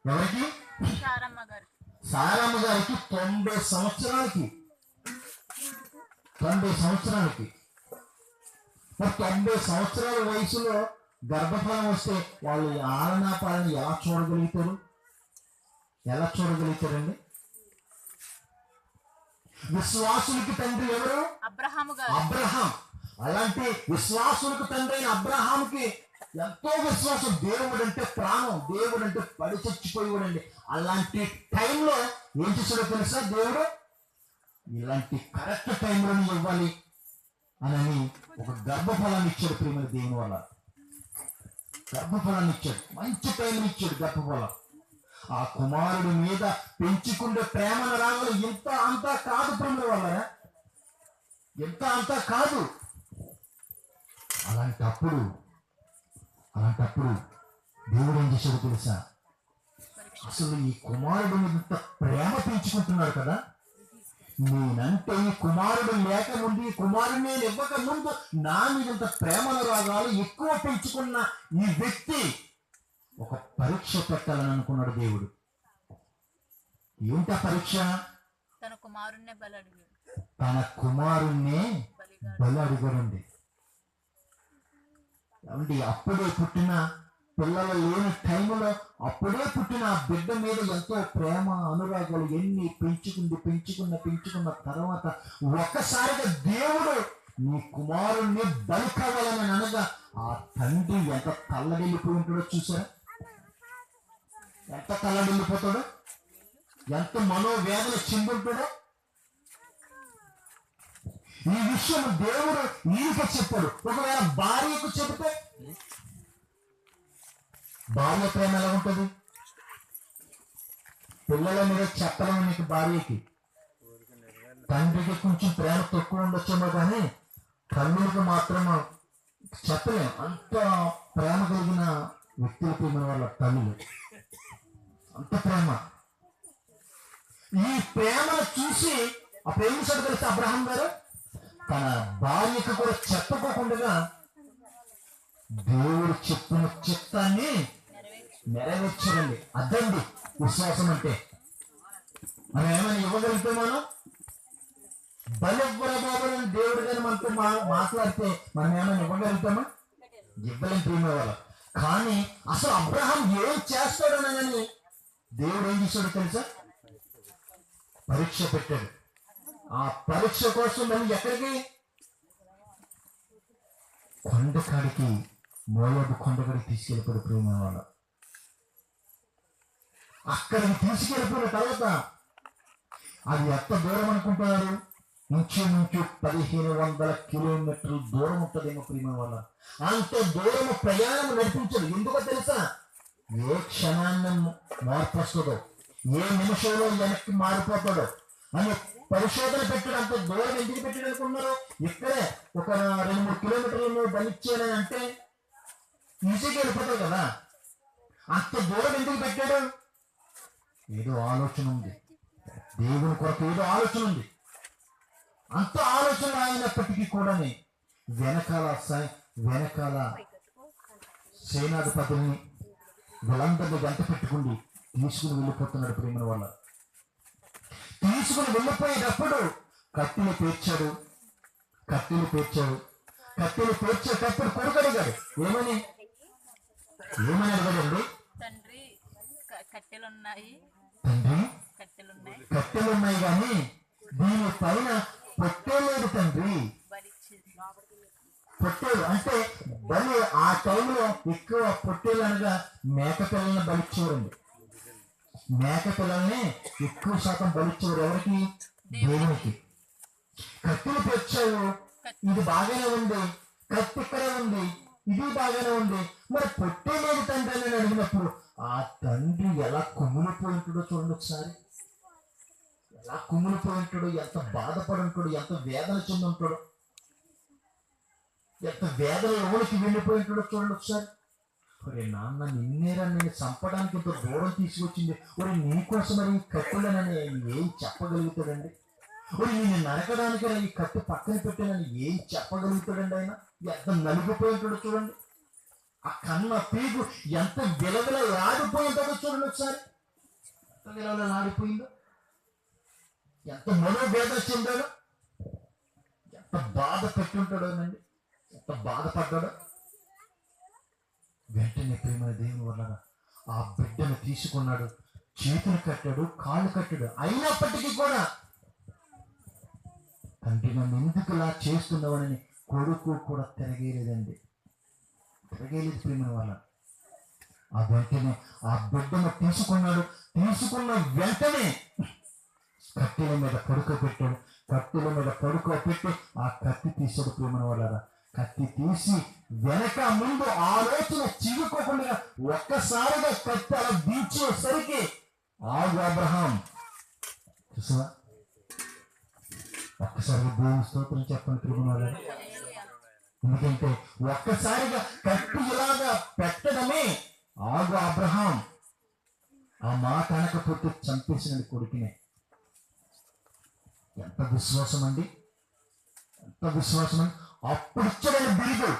ఎవరికి? సారమ్మ గారికి 90 సంవత్సరాలకి 90 సంవత్సరాలకి మరి 90 సంవత్సరాల వయసులో గర్భఫలం వస్తే వాళ్ళు ఆలనా పాలన ఎలా చూడగలుగుతారు? ఎలా చూడగలుగుతారండి? విశ్వాసులకి తండ్రి ఎవరు? అబ్రహాం. అలాంటి విశ్వాసులకు తండ్రి అయిన అబ్రహాంకి ఎంతో విశ్వాసం. దేవుడు అంటే ప్రాణం, దేవుడు అంటే పడి చచ్చిపోయేవాడండి. అలాంటి టైంలో ఏం చేశాడో తెలుసా? దేవుడు ఇలాంటి కరెక్ట్ టైంలో ఇవ్వాలి అని ఒక గర్భఫలాన్ని ఇచ్చాడు. ప్రియమైన దేవుని వల్ల గర్భఫలాన్ని ఇచ్చాడు, మంచి టైంని ఇచ్చాడు గర్భఫలం. ఆ కుమారుడి మీద పెంచుకుంటే ప్రేమను రావాలి. ఇంత అంతా కాదు ప్రేమ వల్ల, ఎంత అంతా కాదు. అలాంటప్పుడు దేవుడు ఏం చేశాడు తెలుసా? అసలు ఈ కుమారుడు మీద ఇంత ప్రేమ పెంచుకుంటున్నాడు కదా, నేనంటే ఈ కుమారుడు లేకముందు, ఈ కుమారుడు నేను ఇవ్వక ముందు నా మీద ఇంత ప్రేమను రాగాలు ఎక్కువ పెంచుకున్న ఈ వ్యక్తి ఒక పరీక్ష పెట్టాలని అనుకున్నాడు దేవుడు. ఏంటా పరీక్ష? తన కుమారుణ్ణే బలి అడిగాడండి. ఏమండి, అప్పుడే పుట్టిన పిల్లలు లేని టైంలో అప్పుడే పుట్టిన ఆ బిడ్డ మీద ఎంతో ప్రేమ అనురాగాలు ఎన్ని పెంచుకున్న తర్వాత ఒక్కసారిగా దేవుడు నీ కుమారుణ్ణి బలి కావాలని అనగా ఆ తండ్రి ఎంత తల్లడిల్లిపోయి ఉంటాడో చూసారా? ఎంత తల్లడిల్లిపోతాడో, ఎంత మనోవేదన చెందుంటాడో. ఈ విషయం దేవుడు ఈయనకే చెప్పాడు. ఒకవేళ భార్యకు చెబితే భార్య ప్రేమ ఎలా ఉంటుంది? పిల్లల మీద చెప్పలేము నీకు భార్యకి. తండ్రికి కొంచెం ప్రేమ తక్కువ ఉండొచ్చేమో కానీ తల్లులకు మాత్రం చెప్పలేము. అంత ప్రేమ కలిగిన వ్యక్తుల ప్రేమ వాళ్ళ తల్లులు, అంత ప్రేమ. ఈ ప్రేమను చూసి ఆ ప్రేమించాడు తెలిసి అబ్రహాం గారు తన భార్యకు కూడా చెప్పకోకుండా దేవుడు చెప్పిన చిత్తాన్ని నెరవేర్చాడండి. అదండి విశ్వాసం అంటే. మనం ఏమైనా ఇవ్వగలిగితే, మనం బలివ్వరబాబుని దేవుడు కానీ మనతో మాట్లాడితే మనం ఏమైనా ఇవ్వగలుగుతామా? ఇవ్వలేం ప్రేమ వాళ్ళ. కానీ అసలు అబ్రహాం ఏం చేస్తాడనని దేవుడు ఏం చేశాడో తెలుసా? పరీక్ష పెట్టాడు. ఆ పరీక్ష కోసం మళ్ళీ ఎక్కడికి? కొండకాడికి, మోయాబు కొండకాడికి తీసుకెళ్ళిపోయాడు ప్రేమ వాళ్ళ. అక్కడికి తీసుకెళ్ళిపోయిన తర్వాత అది ఎంత దూరం అనుకుంటున్నారు? నుంచి 1500 కిలోమీటర్ల దూరం ఉంటుందేమో ప్రేమ వాళ్ళ. అంత దూరం ప్రయాణం నడిపించాడు. ఎందుకో తెలుసా? ఏ క్షణాన్ని మార్పు వస్తుందో, ఏ నిమిషంలో వెనక్కి మారిపోతాడో అని పరిశోధన పెట్టాడు. అంత దూరం ఎందుకు పెట్టాడు అనుకున్నారు? ఇక్కడే ఒక 2-3 కిలోమీటర్లు బలిచ్చానని అంటే ఈజీగా వెళ్ళిపోతావు కదా. అంత దూరం ఎందుకు పెట్టాడు? ఏదో ఆలోచన ఉంది, దేవుని కొరకు ఏదో ఆలోచన ఉంది. అంత ఆలోచన అయినప్పటికీ కూడా వెనకాల సేనాధిపతిని వీళ్ళందరినీ గంట పెట్టుకుని తీసుకుని వెళ్ళిపోతున్నాడు ప్రేమ వల్ల. తీసుకుని వెళ్ళిపోయేటప్పుడు కత్తిని పేర్చాడు. కత్తిని పేర్చేటప్పుడు కొడుకు అడిగాడు. ఏమని అడిగాడండి? తండ్రి కట్టెలున్నాయి కానీ దీని పైన పొట్టేలేదు తండ్రి. పొట్టేలు అంటే బలి. ఆ టైంలో ఎక్కువ పొట్టేలు అనగా మేక పిల్లల్ని బలిచ్చేవారండి. మేక పిల్లల్ని ఎక్కువ శాతం బలిచ్చేవారు. ఎవరికి? దేవునికి. కత్తులు తెచ్చావు, ఇది బాగానే ఉంది, కత్తి ఇక్కడే ఉంది, ఇది బాగానే ఉంది, మరి పొట్టేలేదు తండ్రి అని అడిగినప్పుడు ఆ తండ్రి ఎలా కుమ్ములిపోయి ఉంటాడో చూడండి ఒకసారి. ఎలా కుమ్ములిపోయి ఉంటాడో, ఎంత బాధపడి ఉంటాడో, ఎంత వేదన చెంది ఉంటాడో, ఎంత వేదన ఎవరికి వెళ్ళిపోయి ఉంటాడో చూడండి ఒకసారి. ఒరే నాన్న, నిన్నేరా నేను చంపడానికి ఇంత దూరం తీసుకొచ్చింది, ఒరే నీకోసం మరి ఈ కత్తులనని ఏం చెప్పగలుగుతాడండి? ఒరే నేను నరకడానికి ఈ కత్తి పక్కన పెట్టానని ఏం చెప్పగలుగుతాడండి ఆయన? ఎంత నలిగిపోయి ఉంటాడో చూడండి. ఆ కన్న పీగు ఎంత విలవిలలాడిపోయిందో చూడండి ఒకసారి. ఎంత విలవిలలాడిపోయిందో, ఎంత మనోవేదన చెందాడో, ఎంత బాధ పెట్టుంటాడోనండి, ఎంత బాధపడ్డాడో. వెంటనే ప్రేమ దేవుని వల్ల ఆ బిడ్డను తీసుకున్నాడు, చేతులు కట్టాడు, కాళ్ళు కట్టాడు. అయినప్పటికీ కూడా తండ్రి నన్ను ఎందుకు ఇలా చేస్తున్నావని కొడుకు కూడా తిరగేలేదండి, తిరగేలేదు ప్రేమ వల్ల. ఆ వెంటనే ఆ బిడ్డను తీసుకున్నాడు. తీసుకున్న వెంటనే కట్టెల మీద పడుకోబెట్టాడు. కట్టెల మీద పడుకోబెట్టి ఆ కత్తి తీసాడు ప్రేమ వల్ల. కత్తి తీసి వెనక ముందు ఆలోచన చిగుకోకుండా ఒక్కసారిగా కత్తి అలా దించేసరికి ఆగు అబ్రహాం. చూసావా? ఒక్కసారిగా దేవుని స్తోత్రం చెప్పండి ప్రేమ వల్ల. ఎందుకంటే ఒక్కసారిగా కత్తి ఇలాగా పెట్టడమే ఆగు అబ్రహాం. ఆ మాట అనకపోతే చంపేసినది కొడుకునే. ఎంత విశ్వాసం అండి, ఎంత విశ్వాసం అండి. అప్పుడు ఇచ్చాడని బిరుదు,